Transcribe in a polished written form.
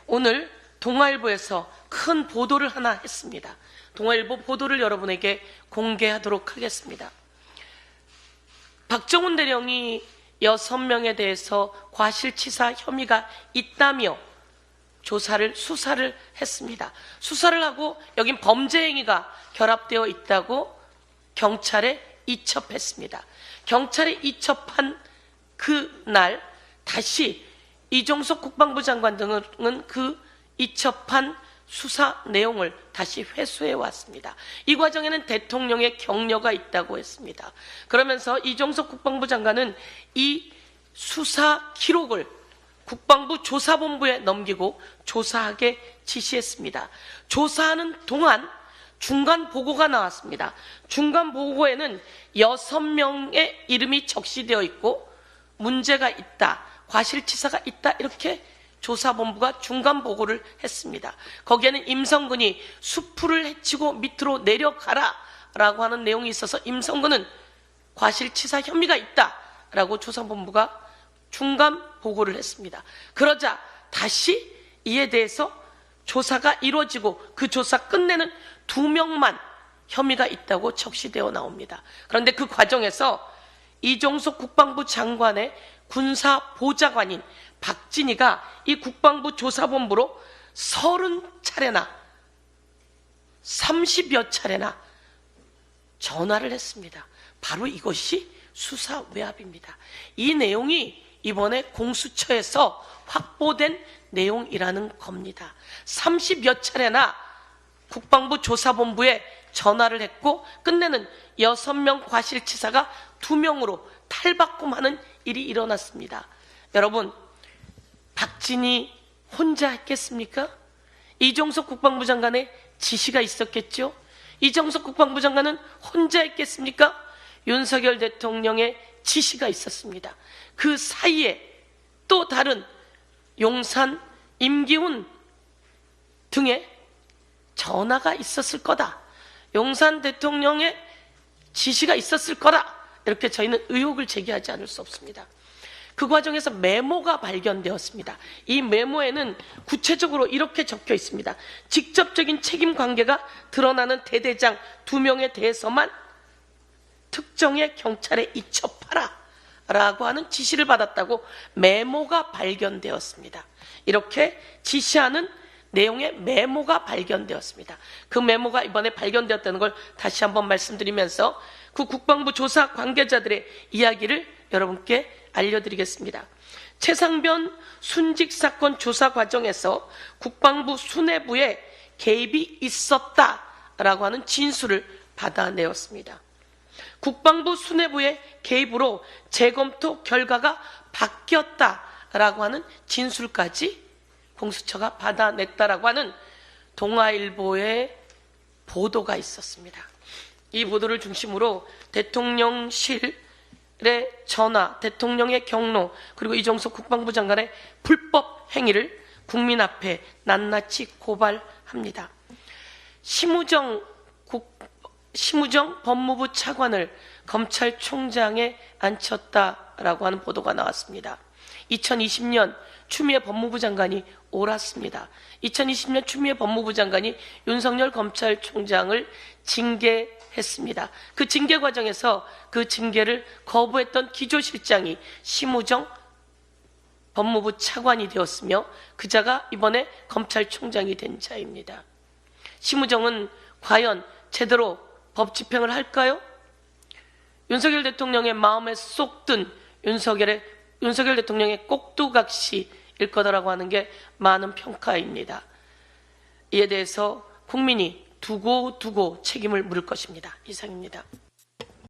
오늘 동아일보에서 큰 보도를 하나 했습니다. 동아일보 보도를 여러분에게 공개하도록 하겠습니다. 박정훈 대령이 6명에 대해서 과실치사 혐의가 있다며 수사를 했습니다. 수사를 하고 여긴 범죄 행위가 결합되어 있다고 경찰에 이첩했습니다. 경찰에 이첩한 그날 다시 이종석 국방부 장관 등은 그 이첩한 수사 내용을 다시 회수해 왔습니다. 이 과정에는 대통령의 격려가 있다고 했습니다. 그러면서 이종석 국방부 장관은 이 수사 기록을 국방부 조사본부에 넘기고 조사하게 지시했습니다. 조사하는 동안 중간 보고가 나왔습니다. 중간 보고에는 6명의 이름이 적시되어 있고 문제가 있다, 과실치사가 있다, 이렇게 조사본부가 중간 보고를 했습니다. 거기에는 임성근이 수풀을 헤치고 밑으로 내려가라 라고 하는 내용이 있어서 임성근은 과실치사 혐의가 있다 라고 조사본부가 중간 보고를 했습니다. 그러자 다시 이에 대해서 조사가 이루어지고 그 조사 끝내는 2명만 혐의가 있다고 적시되어 나옵니다. 그런데 그 과정에서 이종석 국방부 장관의 군사보좌관인 박진희가 이 국방부 조사본부로 30차례나 30여 차례나 전화를 했습니다. 바로 이것이 수사 외압입니다. 이 내용이 이번에 공수처에서 확보된 내용이라는 겁니다. 30여 차례나 국방부 조사본부에 전화를 했고 끝내는 6명 과실치사가 2명으로 탈바꿈하는 일이 일어났습니다. 여러분, 박진희 혼자 했겠습니까? 이종석 국방부 장관의 지시가 있었겠죠? 이종석 국방부 장관은 혼자 했겠습니까? 윤석열 대통령의 지시가 있었습니다. 그 사이에 또 다른 용산, 임기훈 등의 전화가 있었을 거다, 용산 대통령의 지시가 있었을 거다, 이렇게 저희는 의혹을 제기하지 않을 수 없습니다. 그 과정에서 메모가 발견되었습니다. 이 메모에는 구체적으로 이렇게 적혀 있습니다. 직접적인 책임 관계가 드러나는 대대장 2명에 대해서만 특정의 경찰에 이첩하라 라고 하는 지시를 받았다고 메모가 발견되었습니다. 이렇게 지시하는 내용의 메모가 발견되었습니다. 그 메모가 이번에 발견되었다는 걸 다시 한번 말씀드리면서 그 국방부 조사 관계자들의 이야기를 여러분께 알려드리겠습니다. 최상변 순직 사건 조사 과정에서 국방부 수뇌부에 개입이 있었다라고 하는 진술을 받아내었습니다. 국방부 수뇌부의 개입으로 재검토 결과가 바뀌었다라고 하는 진술까지 공수처가 받아냈다라고 하는 동아일보의 보도가 있었습니다. 이 보도를 중심으로 대통령실의 전화, 대통령의 경로, 그리고 이종석 국방부 장관의 불법 행위를 국민 앞에 낱낱이 고발합니다. 심우정 법무부 차관을 검찰총장에 앉혔다라고 하는 보도가 나왔습니다. 2020년 추미애 법무부 장관이 옳았습니다. 2020년 추미애 법무부 장관이 윤석열 검찰총장을 징계했습니다. 그 징계 과정에서 그 징계를 거부했던 기조실장이 심우정 법무부 차관이 되었으며 그 자가 이번에 검찰총장이 된 자입니다. 심우정은 과연 제대로 법 집행을 할까요? 윤석열 대통령의 마음에 쏙 든 윤석열 대통령의 꼭두각시일 거다라고 하는 게 많은 평가입니다. 이에 대해서 국민이 두고 책임을 물을 것입니다. 이상입니다.